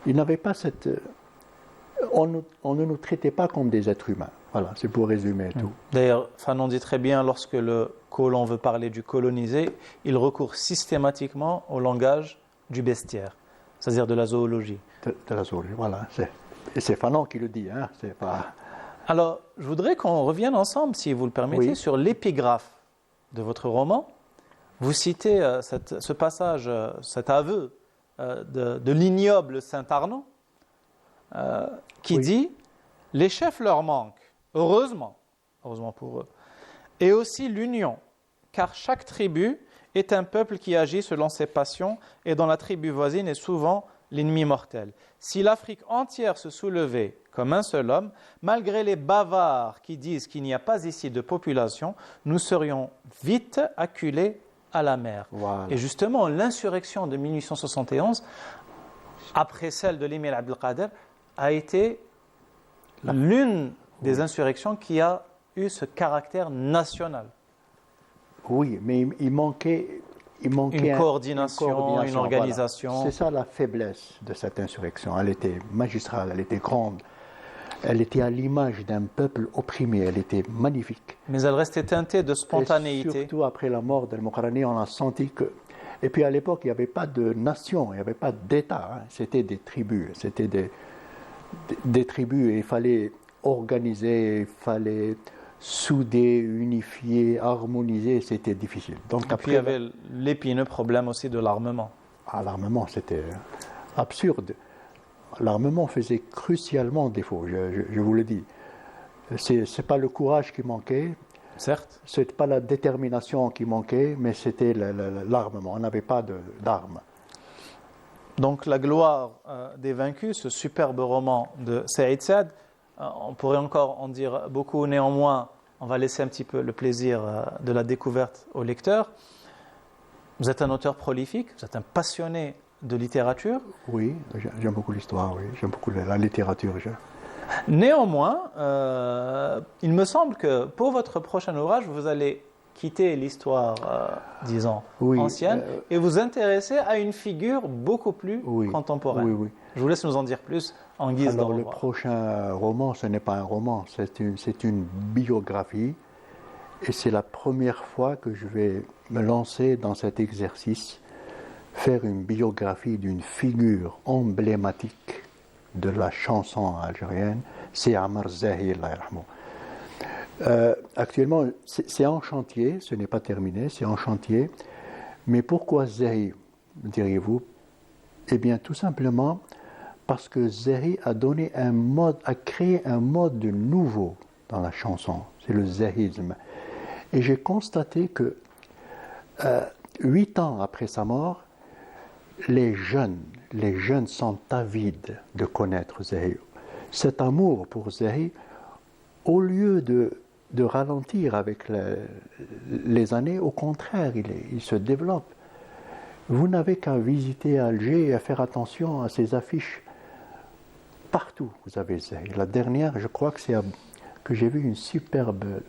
il n'avait pas cette... On ne nous traitait pas comme des êtres humains. Voilà, c'est pour résumer tout. D'ailleurs, Fanon dit très bien, lorsque le colon veut parler du colonisé, il recourt systématiquement au langage du bestiaire, c'est-à-dire de la zoologie. De la zoologie, voilà. Et c'est Fanon qui le dit, hein, c'est pas... Alors, je voudrais qu'on revienne ensemble, si vous le permettez, sur l'épigraphe de votre roman. Vous citez ce passage, cet aveu de l'ignoble Saint-Arnaud, qui dit « Les chefs leur manquent, heureusement pour eux, et aussi l'union, car chaque tribu est un peuple qui agit selon ses passions et dont la tribu voisine est souvent l'ennemi mortel. Si l'Afrique entière se soulevait comme un seul homme, malgré les bavards qui disent qu'il n'y a pas ici de population, nous serions vite acculés à la mer. » Voilà. Et justement, l'insurrection de 1871, après celle de l'émir Abdelkader, a été l'une des insurrections qui a eu ce caractère national. Oui, mais il manquait une coordination, une organisation. Voilà. C'est ça la faiblesse de cette insurrection. Elle était magistrale, elle était grande. Elle était à l'image d'un peuple opprimé, elle était magnifique. Mais elle restait teintée de spontanéité. Et surtout après la mort d'Al-Muqarrani, on a senti que... Et puis à l'époque, il n'y avait pas de nation, il n'y avait pas d'État. Hein. C'était des tribus, des tribus. Et il fallait organiser, il fallait souder, unifier, harmoniser, c'était difficile. Donc, et puis il y avait l'épineux problème aussi de l'armement. Ah, l'armement, c'était absurde. L'armement faisait crucialement défaut, je vous le dis. C'est pas le courage qui manquait, certes. C'est pas la détermination qui manquait, mais c'était l'armement. On n'avait pas d'armes. Donc La gloire des vaincus, ce superbe roman de Saïd Saad, on pourrait encore en dire beaucoup, néanmoins, on va laisser un petit peu le plaisir de la découverte au lecteur. Vous êtes un auteur prolifique, vous êtes un passionné de littérature. Oui, j'aime beaucoup l'histoire, oui. J'aime beaucoup la littérature. Néanmoins, il me semble que pour votre prochain ouvrage, vous allez quitter l'histoire, disons, ancienne, et vous intéresser à une figure beaucoup plus contemporaine. Oui, oui. Je vous laisse nous en dire plus en guise de le prochain roman, ce n'est pas un roman, c'est une biographie. Et c'est la première fois que je vais me lancer dans cet exercice, faire une biographie d'une figure emblématique de la chanson algérienne, c'est Amr Zahi, Allah yarhamou. Actuellement, c'est en chantier, ce n'est pas terminé, c'est en chantier. Mais pourquoi Zahi, diriez-vous? Eh bien, tout simplement parce que Zahi a créé un mode nouveau dans la chanson. C'est le zahisme. Et j'ai constaté que 8 ans après sa mort, les jeunes sont avides de connaître Zahi. Cet amour pour Zahi, au lieu de ralentir avec les années, au contraire, il se développe. Vous n'avez qu'à visiter Alger et à faire attention à ces affiches. Partout, vous avez Zahi. La dernière, je crois que j'ai vu un superbe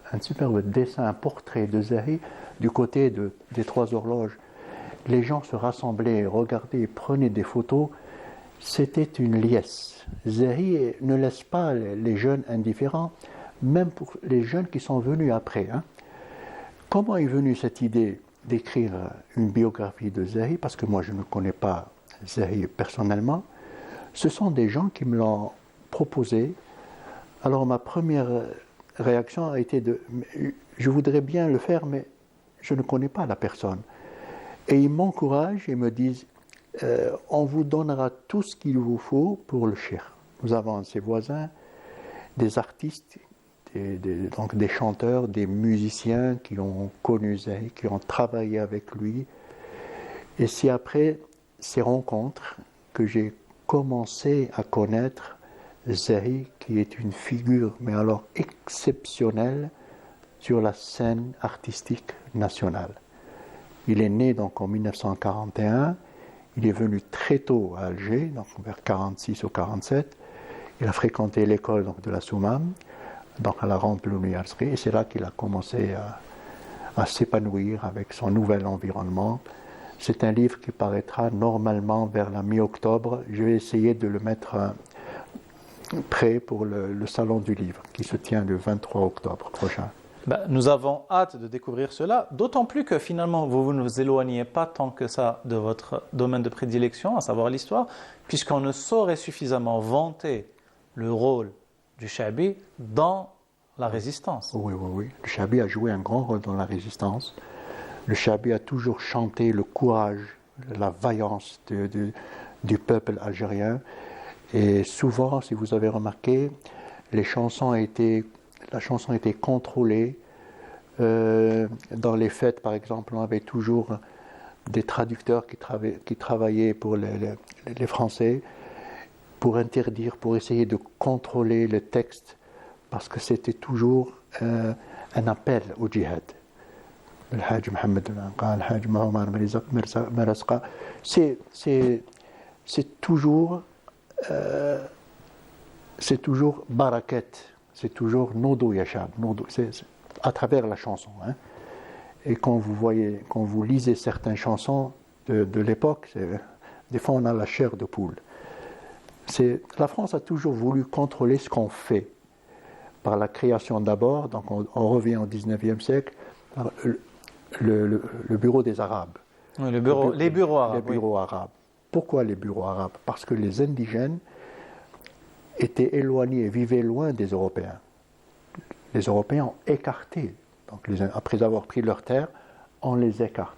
dessin, un portrait de Zahi du côté des Trois Horloges. Les gens se rassemblaient, regardaient, prenaient des photos. C'était une liesse. Zahi ne laisse pas les jeunes indifférents, même pour les jeunes qui sont venus après. Comment est venue cette idée d'écrire une biographie de Zahi? Parce que moi, je ne connais pas Zahi personnellement. Ce sont des gens qui me l'ont proposé. Alors ma première réaction a été je voudrais bien le faire, mais je ne connais pas la personne. Et ils m'encouragent et me disent, on vous donnera tout ce qu'il vous faut pour le shir. Nous avons ses voisins, des artistes, donc des chanteurs, des musiciens qui ont connu Zahi, qui ont travaillé avec lui. Et c'est après ces rencontres que j'ai commencé à connaître Zahi, qui est une figure, mais alors exceptionnelle, sur la scène artistique nationale. Il est né donc en 1941, il est venu très tôt à Alger, donc vers 46 ou 47. Il a fréquenté l'école donc, de la Soumam, donc à la rampe de l'université, et c'est là qu'il a commencé à s'épanouir avec son nouvel environnement. C'est un livre qui paraîtra normalement vers la mi-octobre. Je vais essayer de le mettre prêt pour le salon du livre qui se tient le 23 octobre prochain. Nous avons hâte de découvrir cela, d'autant plus que finalement vous ne vous éloignez pas tant que ça de votre domaine de prédilection, à savoir l'histoire, puisqu'on ne saurait suffisamment vanter le rôle du Chaabi dans la résistance. Oui. Le Chaabi a joué un grand rôle dans la résistance. Le Chaabi a toujours chanté le courage, la vaillance du peuple algérien. Et souvent, si vous avez remarqué, la chanson était contrôlée. Dans les fêtes, par exemple, on avait toujours des traducteurs qui travaillaient pour les Français pour interdire, pour essayer de contrôler le texte, parce que c'était toujours un appel au djihad. C'est toujours barakat, c'est toujours Nodo Yachab, c'est à travers la chanson. Et quand vous lisez certaines chansons de l'époque, des fois on a la chair de poule. La France a toujours voulu contrôler ce qu'on fait, par la création d'abord, donc on revient au 19e siècle, par le bureau des Arabes. Oui, les bureaux arabes. Les bureaux arabes. Pourquoi les bureaux arabes? Parce que les indigènes étaient éloignés, vivaient loin des Européens. Les Européens ont écarté, donc après avoir pris leurs terres, on les écarte.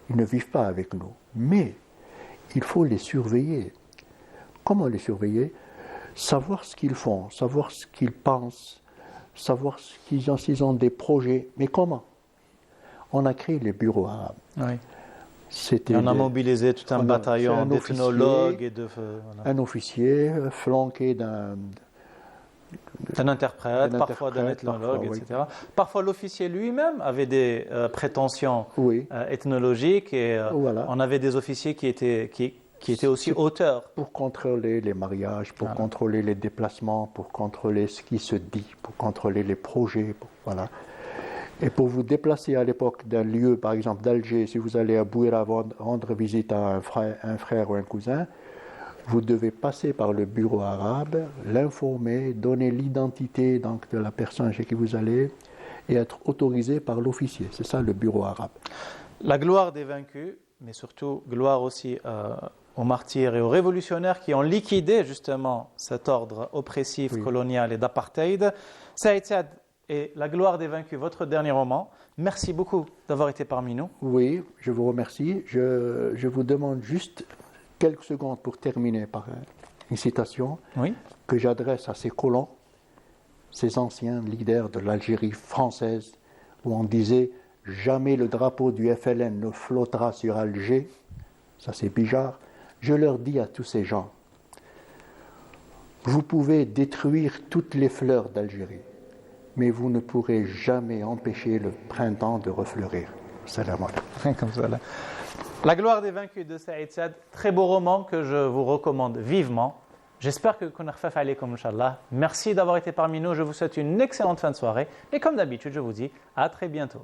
Ils ne vivent pas avec nous. Mais il faut les surveiller. Comment les surveiller? Savoir ce qu'ils font, savoir ce qu'ils pensent, savoir s'ils ont des projets. Mais comment? On a créé les bureaux arabes. Oui. Et on a mobilisé tout un bataillon d'ethnologues et de... Un officier flanqué d'un interprète, parfois d'un ethnologue, etc. Oui. Parfois l'officier lui-même avait des prétentions ethnologiques et on avait des officiers qui étaient aussi auteurs. Pour contrôler les mariages, pour contrôler les déplacements, pour contrôler ce qui se dit, pour contrôler les projets, voilà. Et pour vous déplacer à l'époque d'un lieu, par exemple d'Alger, si vous allez à Bouira rendre visite à un frère ou un cousin, vous devez passer par le bureau arabe, l'informer, donner l'identité donc, de la personne chez qui vous allez et être autorisé par l'officier. C'est ça le bureau arabe. La gloire des vaincus, mais surtout gloire aussi aux martyrs et aux révolutionnaires qui ont liquidé justement cet ordre oppressif, colonial et d'apartheid. Saïd Saad et La gloire des vaincus, votre dernier roman. Merci beaucoup d'avoir été parmi nous. Oui, je vous remercie. Je vous demande juste quelques secondes pour terminer par une citation Oui. que j'adresse à ces colons, ces anciens leaders de l'Algérie française, où on disait « Jamais le drapeau du FLN ne flottera sur Alger », ça c'est Bijard. Je leur dis à tous ces gens, vous pouvez détruire toutes les fleurs d'Algérie, mais vous ne pourrez jamais empêcher le printemps de refleurir. Salam alaikum. Comme ça, là. La gloire des vaincus de Saïd Saad, très beau roman que je vous recommande vivement. J'espère que qu'on a fait alaykoum, Inch'Allah. Merci d'avoir été parmi nous. Je vous souhaite une excellente fin de soirée. Et comme d'habitude, je vous dis à très bientôt.